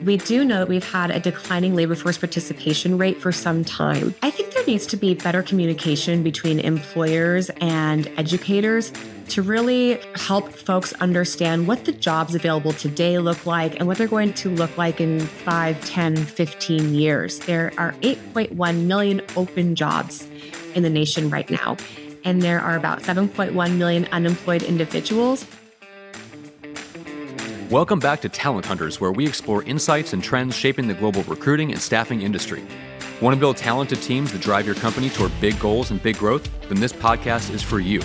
We do know that we've had a declining labor force participation rate for some time. I think there needs to be better communication between employers and educators to really help folks understand what the jobs available today look like and what they're going to look like in 5, 10, 15 years. There are 8.1 million open jobs in the nation right now, and there are about 7.1 million unemployed individuals. Welcome back to Talent Hunters, where we explore insights and trends shaping the global recruiting and staffing industry. Want to build talented teams that drive your company toward big goals and big growth? Then this podcast is for you.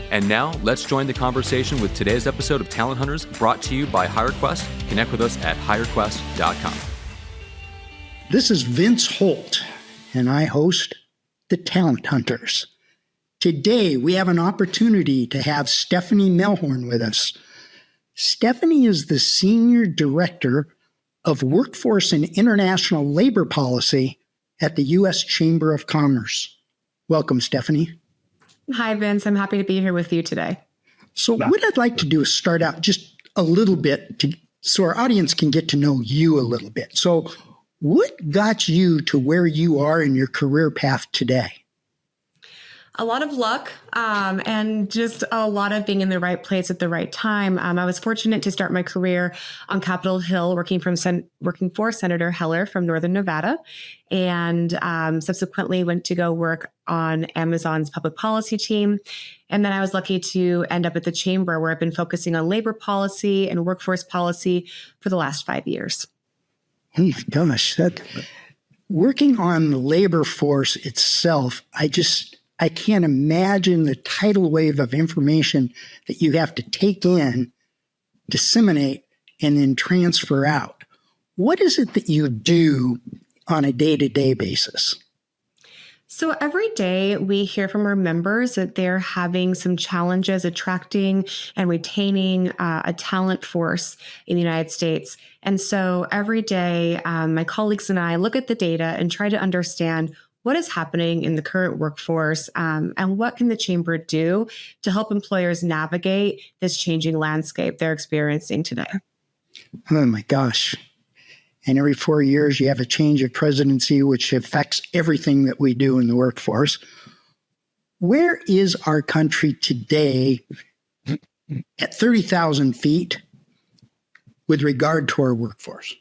And now, let's join the conversation with today's episode of Talent Hunters, brought to you by HireQuest. Connect with us at hirequest.com. This is Vince Holt, and I host the Talent Hunters. Today, we have an opportunity to have Stephanie Melhorn with us. Stephanie is the Senior Director of Workforce and International Labor Policy at the U.S. Chamber of Commerce. Welcome, Stephanie. Hi, Vince. I'm happy to be here with you today. So what I'd like to do is start out just a little bit so our audience can get to know you a little bit. So what got you to where you are in your career path today? A lot of luck and just a lot of being in the right place at the right time. I was fortunate to start my career on Capitol Hill, working for Senator Heller from Northern Nevada, and subsequently went to go work on Amazon's public policy team. And then I was lucky to end up at the Chamber, where I've been focusing on labor policy and workforce policy for the last 5 years. Oh my gosh, working on the labor force itself, I can't imagine the tidal wave of information that you have to take in, disseminate, and then transfer out. What is it that you do on a day-to-day basis? So every day we hear from our members that they're having some challenges attracting and retaining a talent force in the United States. And so every day, my colleagues and I look at the data and try to understand what is happening in the current workforce, and what can the Chamber do to help employers navigate this changing landscape they're experiencing today? Oh my gosh. And every 4 years you have a change of presidency, which affects everything that we do in the workforce. Where is our country today at 30,000 feet with regard to our workforce?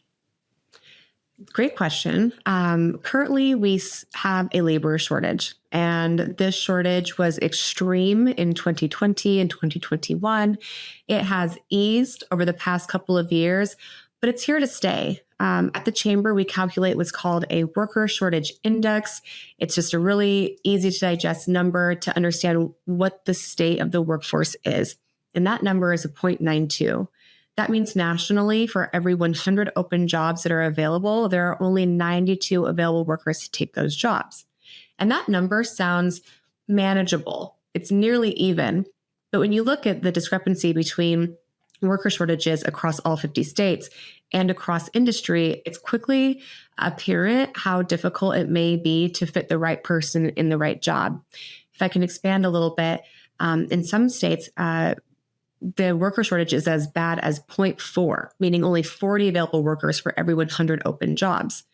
Great question. Currently, we have a labor shortage, and this shortage was extreme in 2020 and 2021. It has eased over the past couple of years, but it's here to stay. At the Chamber, we calculate what's called a worker shortage index. It's just a really easy to digest number to understand what the state of the workforce is. And that number is a 0.92. That means nationally, for every 100 open jobs that are available, there are only 92 available workers to take those jobs. And that number sounds manageable. It's nearly even. But when you look at the discrepancy between worker shortages across all 50 states and across industry, it's quickly apparent how difficult it may be to fit the right person in the right job. If I can expand a little bit, in some states, the worker shortage is as bad as 0.4, meaning only 40 available workers for every 100 open jobs.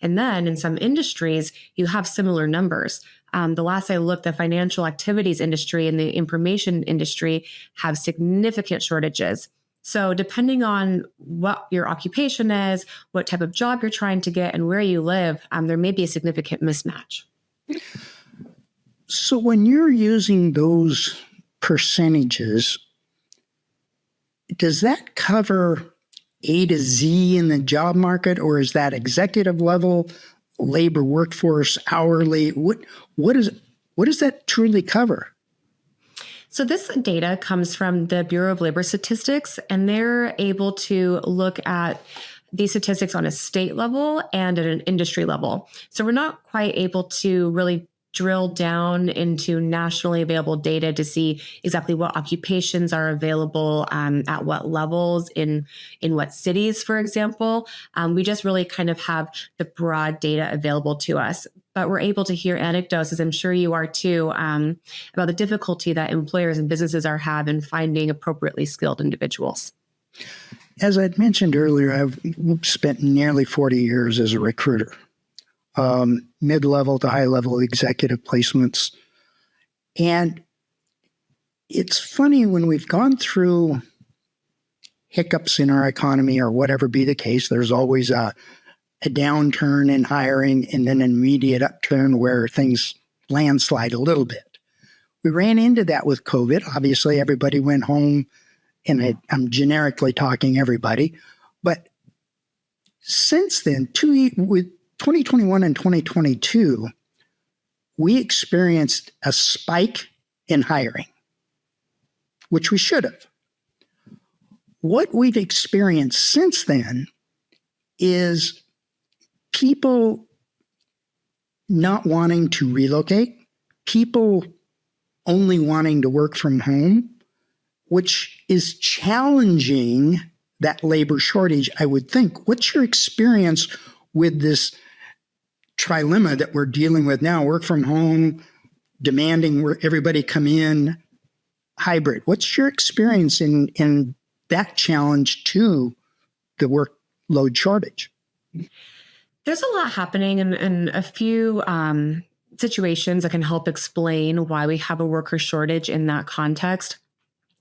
And then in some industries, you have similar numbers. The last I looked, the financial activities industry and the information industry have significant shortages. So depending on what your occupation is, what type of job you're trying to get, and where you live, there may be a significant mismatch. So when you're using those percentages, does that cover A to Z in the job market, or is that executive level, labor workforce, hourly? What does that truly cover? So this data comes from the Bureau of Labor Statistics, and they're able to look at these statistics on a state level and at an industry level. So we're not quite able to really drill down into nationally available data to see exactly what occupations are available at what levels in what cities, for example. We just really kind of have the broad data available to us. But we're able to hear anecdotes, as I'm sure you are too, about the difficulty that employers and businesses are having finding appropriately skilled individuals. as I'd mentioned earlier, I've spent nearly 40 years as a recruiter, mid-level to high-level executive placements. And it's funny when we've gone through hiccups in our economy or whatever be the case, there's always a downturn in hiring and then an immediate upturn where things landslide a little bit. We ran into that with COVID. Obviously, everybody went home, and I'm generically talking everybody. But since then, with 2021 and 2022, we experienced a spike in hiring, which we should have. What we've experienced since then is people not wanting to relocate, people only wanting to work from home, which is challenging that labor shortage, I would think. What's your experience with this trilemma that we're dealing with now? Work from home, demanding where everybody come in, hybrid. What's your experience in that challenge to the workload shortage? There's a lot happening and a few situations that can help explain why we have a worker shortage in that context.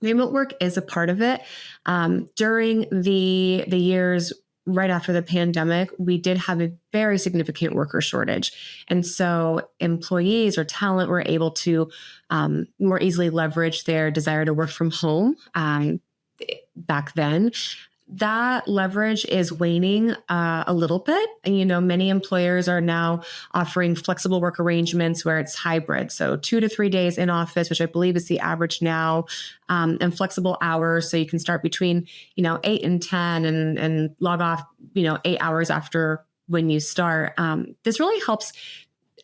Remote work is a part of it. During the years right after the pandemic, we did have a very significant worker shortage. And so employees or talent were able to more easily leverage their desire to work from home back then. That leverage is waning a little bit. And, many employers are now offering flexible work arrangements where it's hybrid. So 2 to 3 days in office, which I believe is the average now, and flexible hours. So you can start between, 8 and 10 and log off, 8 hours after when you start. This really helps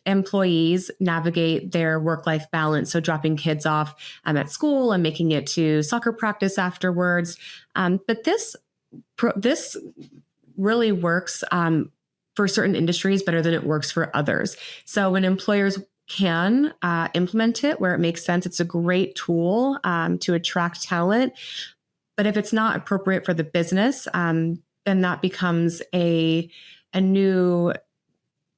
employees navigate their work-life balance. So dropping kids off at school and making it to soccer practice afterwards. But this really works for certain industries better than it works for others. So when employers can implement it where it makes sense, it's a great tool to attract talent. But if it's not appropriate for the business, then that becomes a new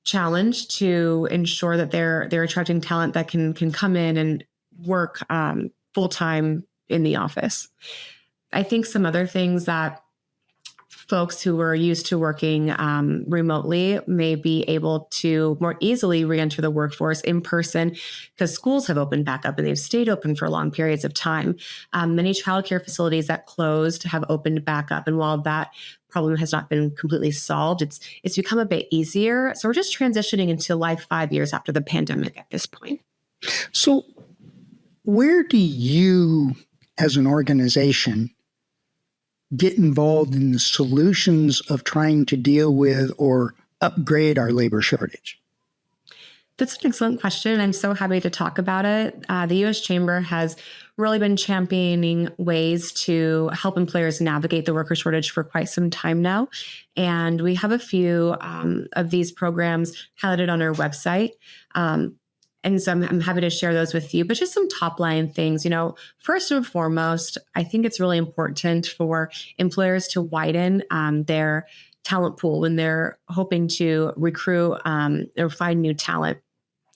challenge to ensure that they're attracting talent that can come in and work full-time in the office. I think some other things that folks who were used to working remotely may be able to more easily reenter the workforce in person because schools have opened back up and they've stayed open for long periods of time. Many childcare facilities that closed have opened back up. And while that problem has not been completely solved, it's become a bit easier. So we're just transitioning into life 5 years after the pandemic at this point. So where do you, as an organization, get involved in the solutions of trying to deal with or upgrade our labor shortage? That's an excellent question. I'm so happy to talk about it. The U.S. Chamber has really been championing ways to help employers navigate the worker shortage for quite some time now. And we have a few of these programs highlighted on our website. And so I'm happy to share those with you, but just some top line things, first and foremost, I think it's really important for employers to widen their talent pool when they're hoping to recruit or find new talent.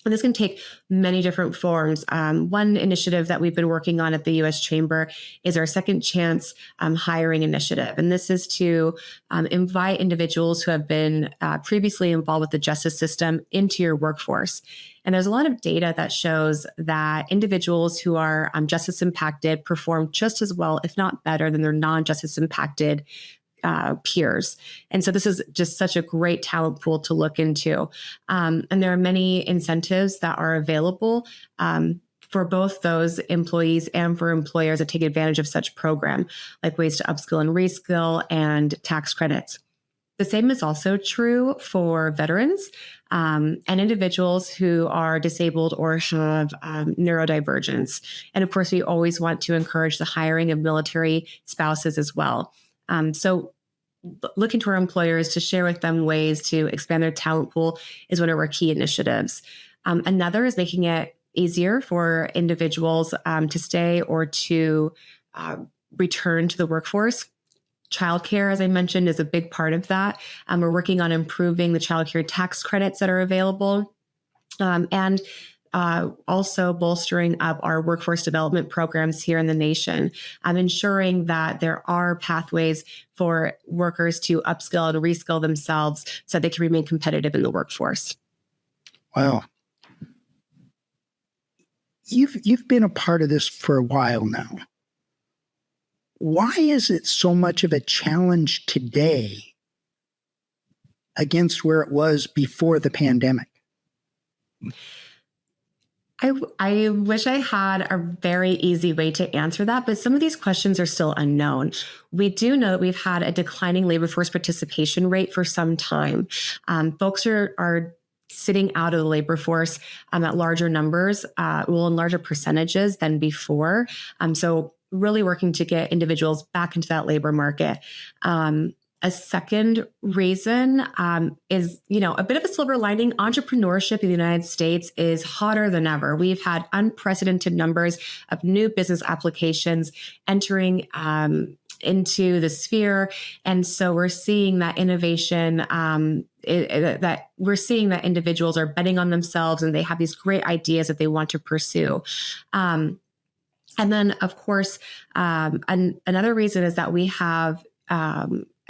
And this can take many different forms. One initiative that we've been working on at the U.S. Chamber is our Second Chance Hiring Initiative. And this is to invite individuals who have been previously involved with the justice system into your workforce. And there's a lot of data that shows that individuals who are justice impacted perform just as well, if not better, than their non-justice impacted peers. And so this is just such a great talent pool to look into. And there are many incentives that are available for both those employees and for employers that take advantage of such program, like ways to upskill and reskill and tax credits. The same is also true for veterans and individuals who are disabled or have neurodivergence. And of course, we always want to encourage the hiring of military spouses as well. So looking to our employers to share with them ways to expand their talent pool is one of our key initiatives. Another is making it easier for individuals to stay or to return to the workforce. Childcare, as I mentioned, is a big part of that. We're working on improving the childcare tax credits that are available, and also bolstering up our workforce development programs here in the nation. Ensuring that there are pathways for workers to upskill and reskill themselves so they can remain competitive in the workforce. Wow. You've been a part of this for a while now. Why is it so much of a challenge today against where it was before the pandemic? I wish I had a very easy way to answer that, but some of these questions are still unknown. We do know that we've had a declining labor force participation rate for some time. Folks are sitting out of the labor force at larger numbers, in larger percentages than before. So really working to get individuals back into that labor market. A second reason is, a bit of a silver lining. Entrepreneurship in the United States is hotter than ever. We've had unprecedented numbers of new business applications entering into the sphere. And so we're seeing that innovation, that we're seeing that individuals are betting on themselves and they have these great ideas that they want to pursue. And then, of course, another reason is that we have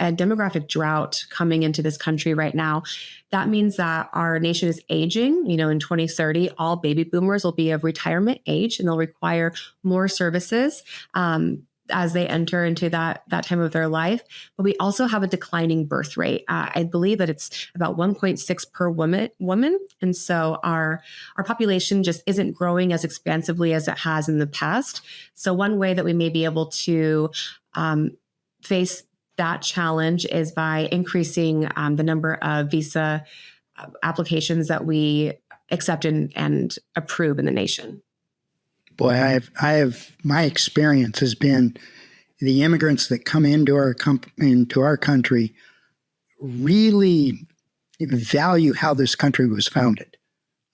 a demographic drought coming into this country right now. That means that our nation is aging. In 2030, all baby boomers will be of retirement age and they'll require more services as they enter into that time of their life. But we also have a declining birth rate. I believe that it's about 1.6 per woman. And so our population just isn't growing as expansively as it has in the past. So one way that we may be able to face that challenge is by increasing the number of visa applications that we accept and approve in the nation. Boy, I have my experience has been the immigrants that come into our country really value how this country was founded.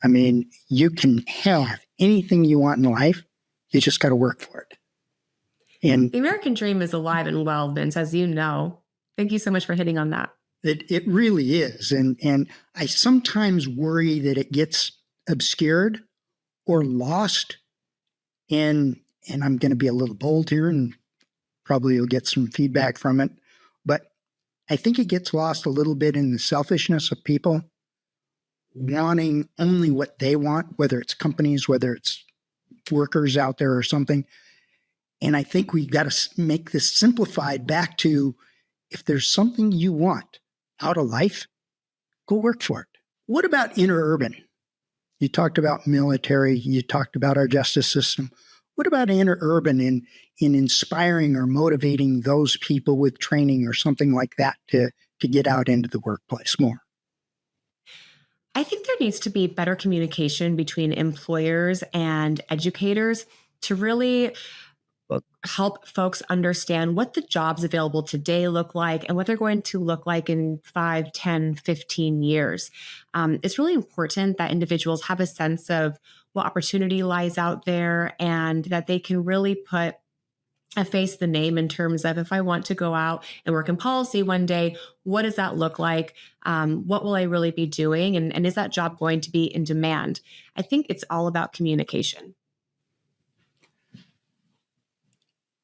I mean, you can have anything you want in life. You just got to work for it. And the American dream is alive and well, Vince, as you know. Thank you so much for hitting on that. It really is. And I sometimes worry that it gets obscured or lost. And I'm going to be a little bold here and probably you'll get some feedback from it. But I think it gets lost a little bit in the selfishness of people wanting only what they want, whether it's companies, whether it's workers out there or something. And I think we got to make this simplified back to, if there's something you want out of life, go work for it. What about interurban? You talked about military, you talked about our justice system. What about interurban in inspiring or motivating those people with training or something like that to get out into the workplace more? I think there needs to be better communication between employers and educators to really help folks understand what the jobs available today look like and what they're going to look like in 5, 10, 15 years. It's really important that individuals have a sense of what opportunity lies out there and that they can really put a face to the name in terms of, if I want to go out and work in policy one day, what does that look like? What will I really be doing? And is that job going to be in demand? I think it's all about communication.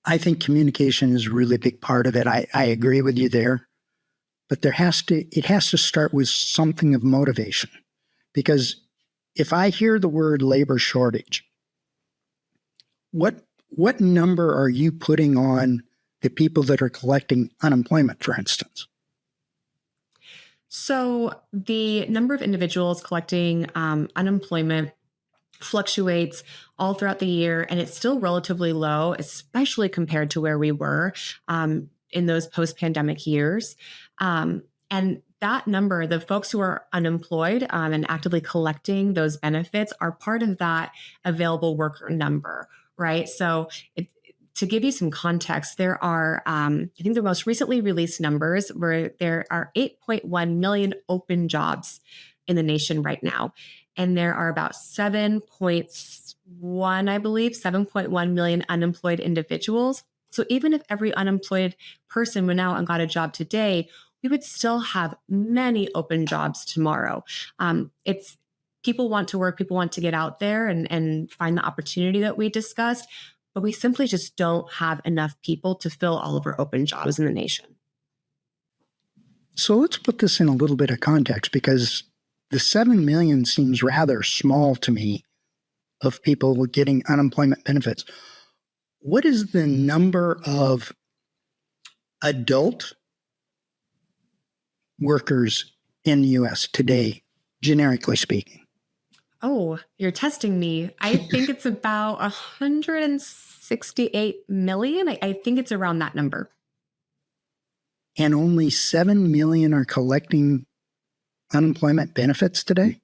I think communication is a really big part of it. I agree with you there, but it has to start with something of motivation. Because if I hear the word labor shortage, what number are you putting on the people that are collecting unemployment, for instance? So the number of individuals collecting unemployment fluctuates all throughout the year, and it's still relatively low, especially compared to where we were in those post-pandemic years. And that number, the folks who are unemployed and actively collecting those benefits, are part of that available worker number, right? So to give you some context, there are, I think the most recently released numbers where there are 8.1 million open jobs in the nation right now. And there are about 7.1 million unemployed individuals. So even if every unemployed person went out and got a job today, we would still have many open jobs tomorrow. It's People want to work, people want to get out there and find the opportunity that we discussed, but we simply just don't have enough people to fill all of our open jobs in the nation. So let's put this in a little bit of context, because the 7 million seems rather small to me of people getting unemployment benefits. What is the number of adult workers in the U.S. today, generically speaking? Oh, you're testing me. I think it's about 168 million. I think it's around that number. And only 7 million are collecting unemployment benefits today?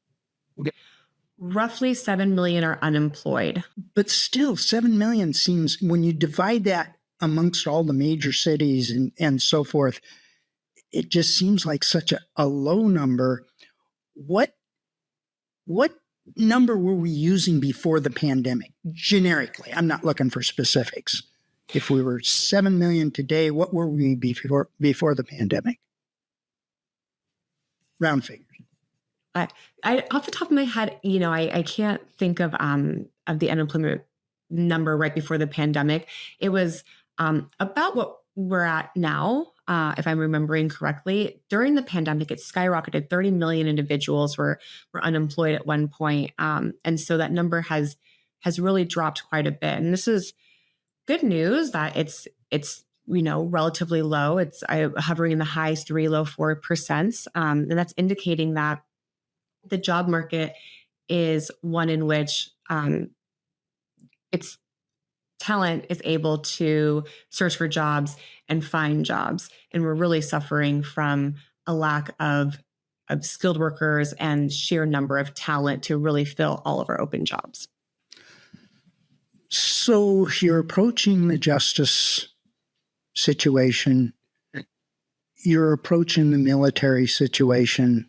Roughly 7 million are unemployed. But still, 7 million seems, when you divide that amongst all the major cities and so forth, it just seems like such a low number. What number were we using before the pandemic? Generically, I'm not looking for specifics. If we were 7 million today, what were we before the pandemic? Round figures. I off the top of my head, I can't think of the unemployment number right before the pandemic. It was about what we're at now, if I'm remembering correctly. During the pandemic, it skyrocketed. 30 million individuals were unemployed at one point, and so that number has really dropped quite a bit. And this is good news that it's relatively low. It's hovering in the high 3%, low 4%, and that's indicating that the job market is one in which its talent is able to search for jobs and find jobs. And we're really suffering from a lack of skilled workers and sheer number of talent to really fill all of our open jobs. So you're approaching the justice situation. You're approaching the military situation.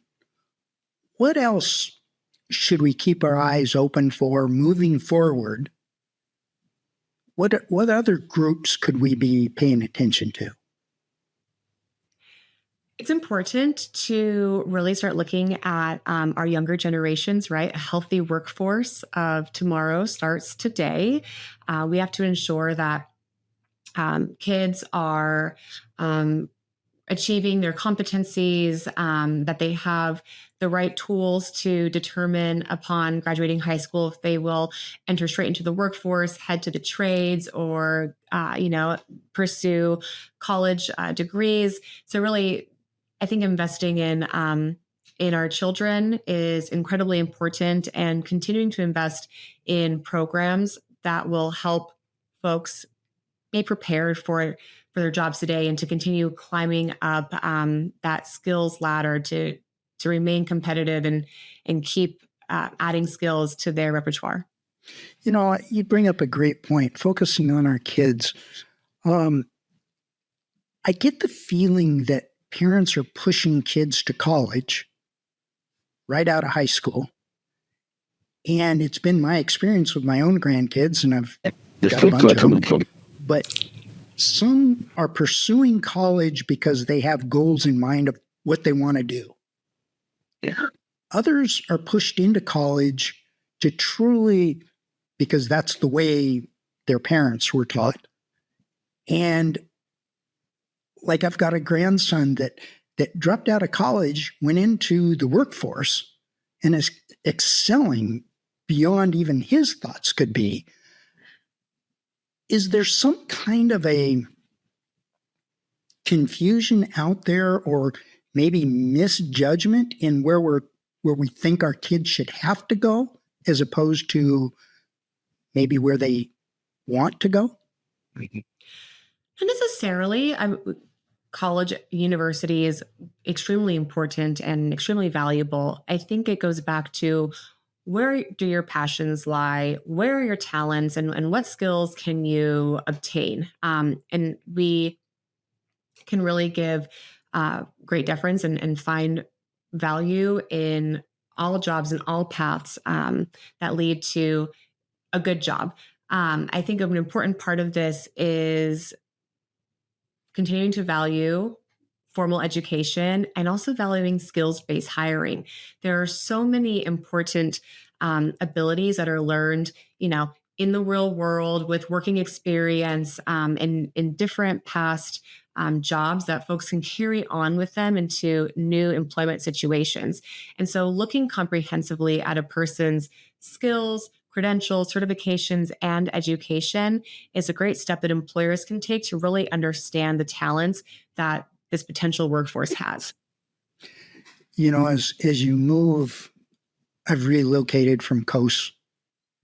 What else should we keep our eyes open for moving forward? What other groups could we be paying attention to? It's important to really start looking at our younger generations, right? A healthy workforce of tomorrow starts today. We have to ensure that kids are achieving their competencies, that they have the right tools to determine upon graduating high school if they will enter straight into the workforce, head to the trades, or pursue college degrees. So really, I think investing in our children is incredibly important, and continuing to invest in programs that will help folks be prepared for their jobs today and to continue climbing up that skills ladder to remain competitive and keep adding skills to their repertoire. You bring up a great point, focusing on our kids. I get the feeling that parents are pushing kids to college right out of high school. And it's been my experience with my own grandkids, and I've got a bunch of them. But some are pursuing college because they have goals in mind of what they want to do. Yeah. Others are pushed into college to truly, because that's the way their parents were taught. And like, I've got a grandson that dropped out of college, went into the workforce, and is excelling beyond even his thoughts could be. Is there some kind of a confusion out there, or maybe misjudgment in where we think our kids should have to go, as opposed to maybe where they want to go? Not necessarily. College, university is extremely important and extremely valuable. I think it goes back to, where do your passions lie? Where are your talents, and what skills can you obtain? And we can really give great deference and find value in all jobs and all paths that lead to a good job. I think an important part of this is continuing to value formal education and also valuing skills-based hiring. There are so many important abilities that are learned, in the real world with working experience in different past jobs that folks can carry on with them into new employment situations. And so looking comprehensively at a person's skills, credentials, certifications, and education is a great step that employers can take to really understand the talents that this potential workforce has. As you move, I've relocated from coast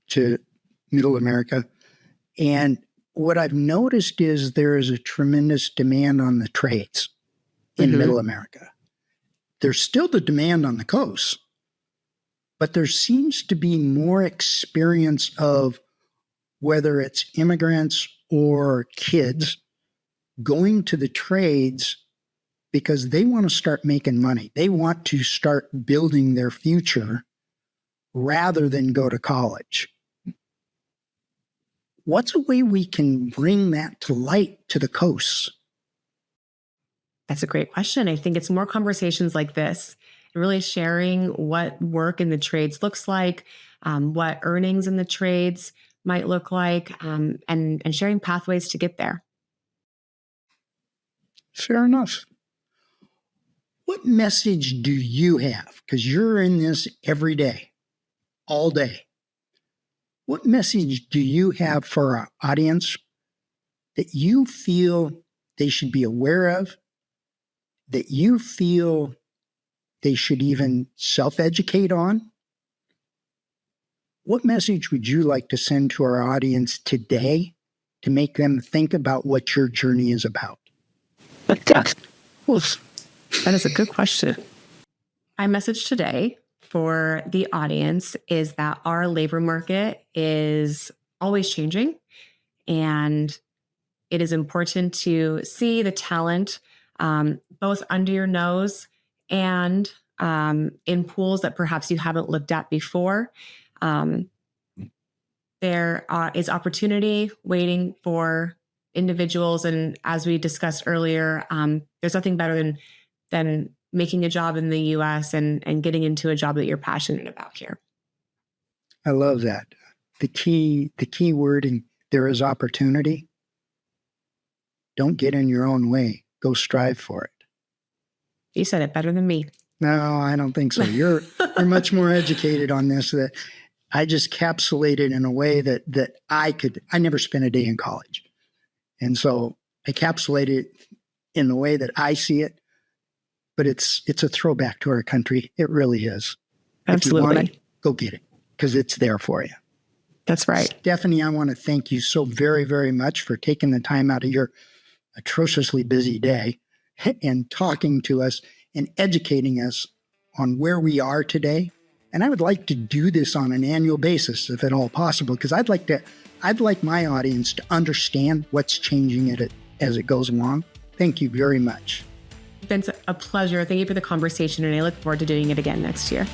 to middle America. And what I've noticed is there is a tremendous demand on the trades in middle America. There's still the demand on the coast, but there seems to be more experience of whether it's immigrants or kids going to the trades because they want to start making money. They want to start building their future rather than go to college. What's a way we can bring that to light to the coasts? That's a great question. I think it's more conversations like this, really sharing what work in the trades looks like, what earnings in the trades might look like, and sharing pathways to get there. Fair enough. What message do you have? Because you're in this every day, all day. What message do you have for our audience that you feel they should be aware of, that you feel they should even self-educate on? What message would you like to send to our audience today to make them think about what your journey is about? That is a good question. My message today for the audience is that our labor market is always changing, and it is important to see the talent both under your nose and in pools that perhaps you haven't looked at before. There is opportunity waiting for individuals, and as we discussed earlier, there's nothing better than making a job in the U.S. and getting into a job that you're passionate about here. I love that. The key wording, there is opportunity. Don't get in your own way. Go strive for it. You said it better than me. No, I don't think so. You're much more educated on this. That I just capsulated in a way that I never spent a day in college. And so I capsulated it in the way that I see it. But it's a throwback to our country. It really is. Absolutely. If you want it, go get it because it's there for you. That's right. Stephanie, I want to thank you so very, very much for taking the time out of your atrociously busy day and talking to us and educating us on where we are today. And I would like to do this on an annual basis, if at all possible, because I'd like my audience to understand what's changing as it goes along. Thank you very much. It's been a pleasure. Thank you for the conversation, and I look forward to doing it again next year.